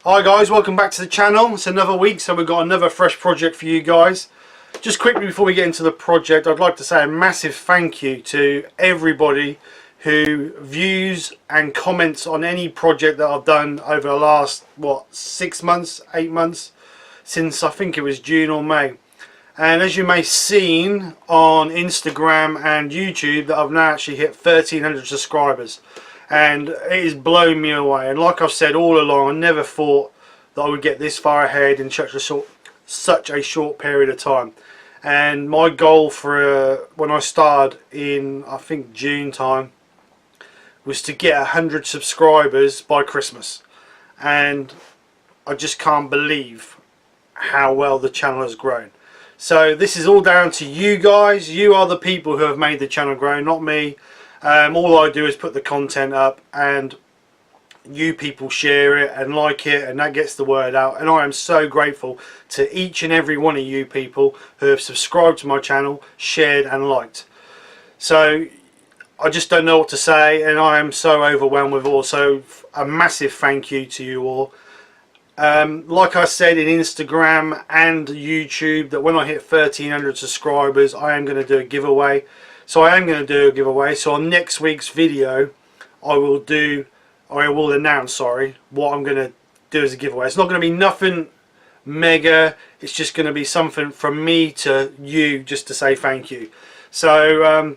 Hi guys, welcome back to the channel. It's another week, so we've got another fresh project for you guys. Just quickly before we get into the project, I'd like to say a massive thank you to everybody who views and comments on any project that I've done over the last, 6 months, 8 months, since I think it was June or May. And as you may have seen on Instagram and YouTube, that I've now actually hit 1,300 subscribers. And it has blown me away. And like I've said all along, I never thought that I would get this far ahead in such a short period of time. And my goal for when I started in, I think, June time, was to get 100 subscribers by Christmas. And I just can't believe how well the channel has grown. So this is all down to you guys. You are the people who have made the channel grow, not me. All I do is put the content up, and you people share it and like it, and that gets the word out. And I am so grateful to each and every one of you people who have subscribed to my channel, shared and liked. So I just don't know what to say, and I am so overwhelmed with all. So a massive thank you to you all. Like I said in Instagram and YouTube, that when I hit 1,300 subscribers, I am going to do a giveaway. So I am going to do a giveaway. So on next week's video, I will announce, what I'm going to do as a giveaway. It's not going to be nothing mega. It's just going to be something from me to you, just to say thank you. So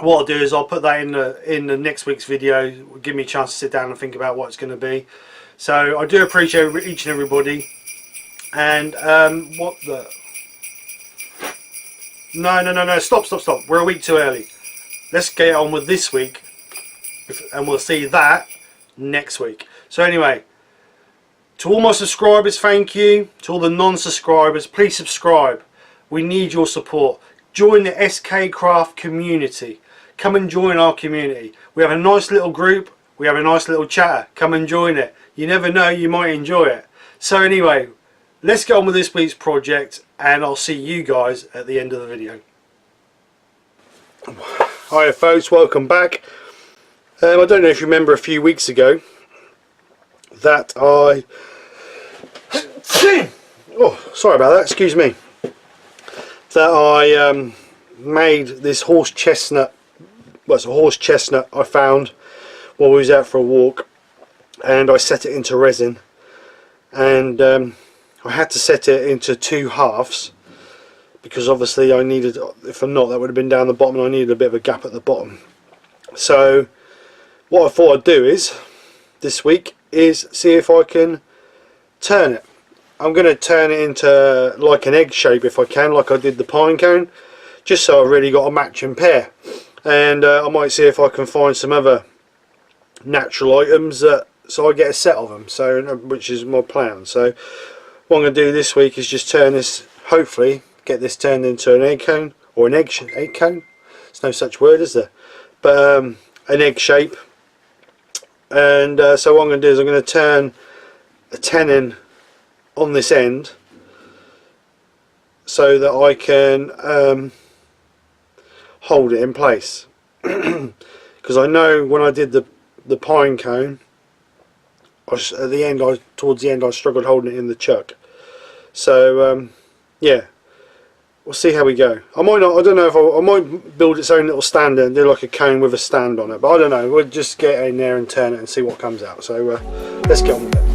what I'll do is I'll put that in the next week's video. Give me a chance to sit down and think about what it's going to be. So I do appreciate each and everybody. And what the... No, stop. We're a week too early. Let's get on with this week, and we'll see that next week. So anyway, to all my subscribers, thank you. To all the non-subscribers, please subscribe. We need your support. Join the SK Craft community. Come and join our community. We have a nice little group. We have a nice little chatter. Come and join it. You never know, you might enjoy it. So anyway, let's get on with this week's project, and I'll see you guys at the end of the video. Hi folks, welcome back. I don't know if you remember a few weeks ago that I... oh, sorry about that, excuse me. That I made this horse chestnut. Well, it's a horse chestnut I found while we was out for a walk, and I set it into resin. And I had to set it into 2 halves because obviously I needed, if not, that would have been down the bottom, and I needed a bit of a gap at the bottom. So what I thought I'd do is, this week, is see if I can turn it. I'm going to turn it into like an egg shape if I can, like I did the pine cone, just so I've really got a matching pair. And I might see if I can find some other natural items so I get a set of them, so which is my plan. So what I'm going to do this week is just turn this, hopefully get this turned into an egg cone, or an egg cone. There's no such word, is there? But an egg shape. And so what I'm going to do is I'm going to turn a tenon on this end so that I can hold it in place. Because I know when I did the pine cone, towards the end I struggled holding it in the chuck. So yeah, we'll see how we go. I don't know if I might build its own little stand and do like a cone with a stand on it, but I don't know. We'll just get in there and turn it and see what comes out. So let's get on with it.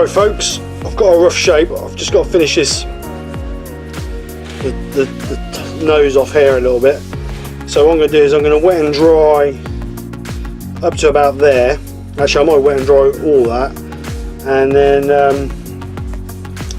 Right folks, I've got a rough shape. I've just got to finish this the nose off here a little bit. So what I'm going to do is I'm going to wet and dry up to about there. Actually, I might wet and dry all that, and then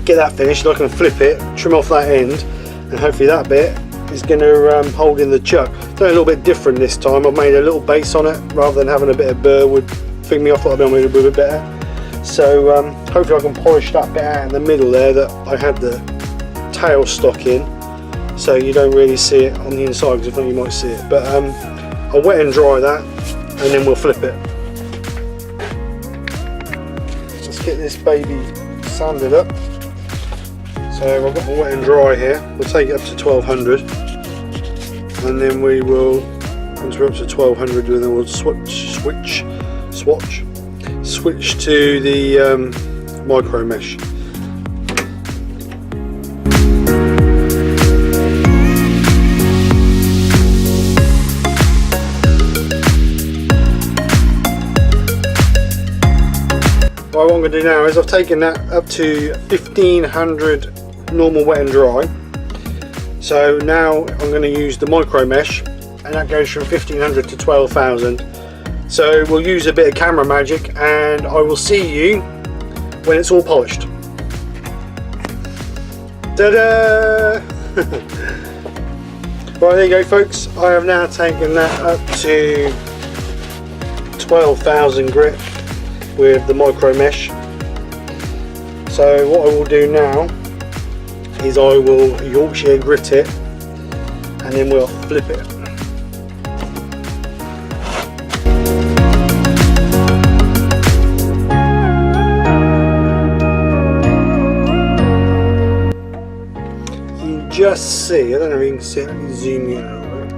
get that finished. I can flip it, trim off that end, and hopefully that bit is going to hold in the chuck. Done a little bit different this time. I've made a little base on it rather than having a bit of burr would fig me off. What I've done with it a bit better. So hopefully I can polish that bit out in the middle there that I had the tail stock in, so you don't really see it on the inside, because if not you might see it. But I'll wet and dry that, and then we'll flip it. Let's get this baby sanded up. So I've got my wet and dry here. We'll take it up to 1200, and then we will, once we're up to 1200, then we'll switch to the micro mesh. What I'm going to do now is I've taken that up to 1500 normal wet and dry. So now I'm going to use the micro mesh, and that goes from 1500 to 12,000. So we'll use a bit of camera magic, and I will see you when it's all polished. Ta-da! Right, there you go folks. I have now taken that up to 12,000 grit with the micro mesh. So what I will do now is I will Yorkshire grit it, and then we'll flip it. Just see, I don't know if you can see it, let me zoom in a little bit.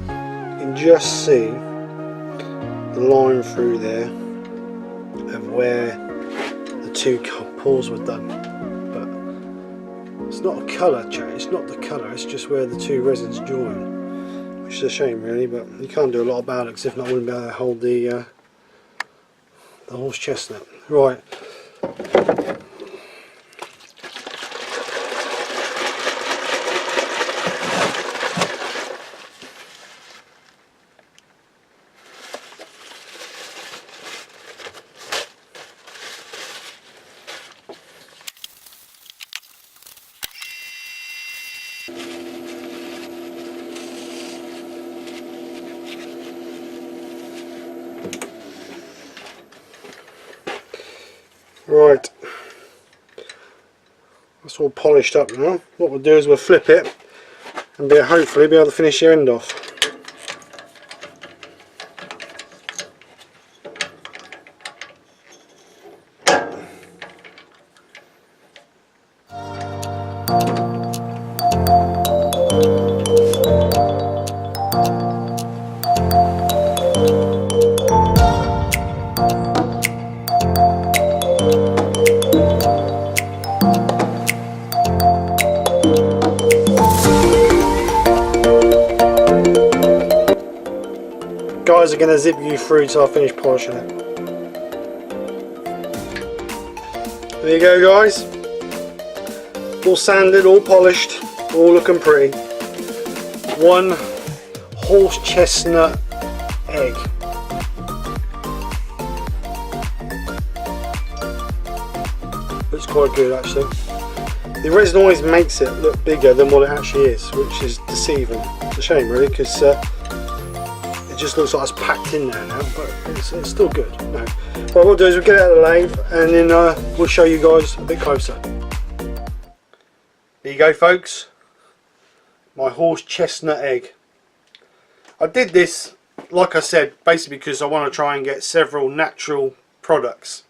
You can just see the line through there of where the two pores were done. But it's not a colour change, it's not the colour, it's just where the two resins join. Which is a shame really, but you can't do a lot about it, because if not I wouldn't be able to hold the horse chestnut. Right. Right, that's all polished up now. What we'll do is we'll flip it and hopefully be able to finish the end off. Guys are going to zip you through till I finish polishing it. There you go guys, all sanded, all polished, all looking pretty. One horse chestnut egg. Looks quite good actually. The resin always makes it look bigger than what it actually is, which is deceiving. It's a shame really, because just looks like it's packed in there now, but it's still good. No. What we'll do is we'll get it out of the lathe, and then we'll show you guys a bit closer. There you go folks, my horse chestnut egg. I did this, like I said, basically because I want to try and get several natural products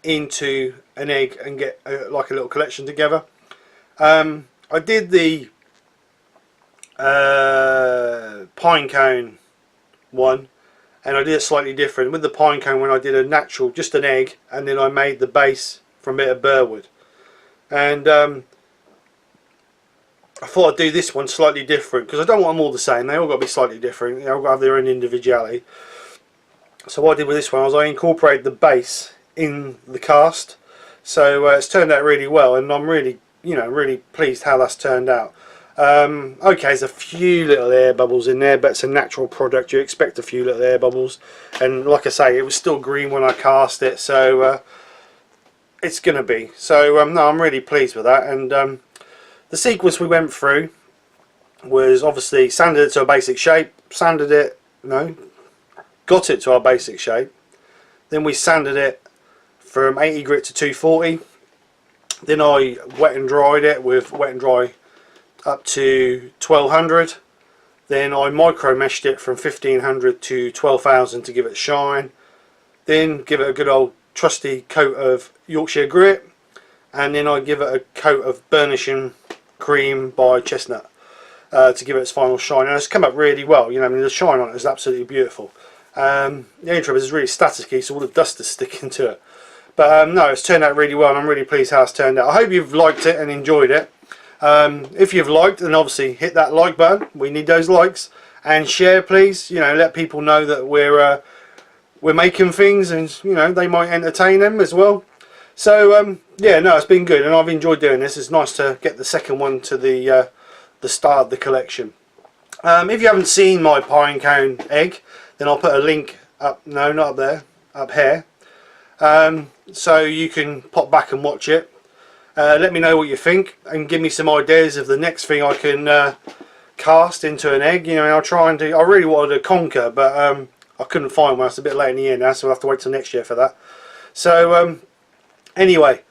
into an egg and get like a little collection together. I did the pine cone one, and I did it slightly different. With the pine cone one I did a natural, just an egg, and then I made the base from a bit of burr wood. And I thought I'd do this one slightly different, because I don't want them all the same. They all got to be slightly different, they all got to have their own individuality. So what I did with this one was I incorporated the base in the cast. So it's turned out really well, and I'm really, really pleased how that's turned out. Okay, there's a few little air bubbles in there, but it's a natural product. You expect a few little air bubbles, and like I say, it was still green when I cast it, so it's gonna be. So no, I'm really pleased with that. And the sequence we went through was obviously sanded it to a basic shape, got it to our basic shape. Then we sanded it from 80 grit to 240. Then I wet and dried it with wet and dry up to 1200. Then I micro meshed it from 1500 to 12,000 to give it shine. Then give it a good old trusty coat of Yorkshire grit, and then I give it a coat of burnishing cream by Chestnut to give it its final shine. And it's come up really well. I mean, the shine on it is absolutely beautiful. The only trouble is it's really staticky, so all the dust is sticking to it. But no, it's turned out really well, and I'm really pleased how it's turned out. I hope you've liked it and enjoyed it. If you've liked, then obviously hit that like button. We need those likes. And share, please. Let people know that we're making things, and they might entertain them as well. So yeah, no, it's been good, and I've enjoyed doing this. It's nice to get the second one to the start of the collection. If you haven't seen my pine cone egg, then I'll put a link up. No, not up there. Up here. So you can pop back and watch it. Let me know what you think, and give me some ideas of the next thing I can cast into an egg. I'll try and do. I really wanted a conker, but I couldn't find one. It's a bit late in the year now, so we'll have to wait till next year for that. So anyway,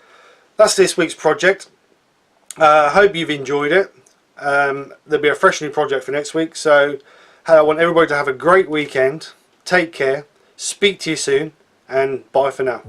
that's this week's project. I hope you've enjoyed it. There'll be a fresh new project for next week. So I want everybody to have a great weekend. Take care. Speak to you soon, and bye for now.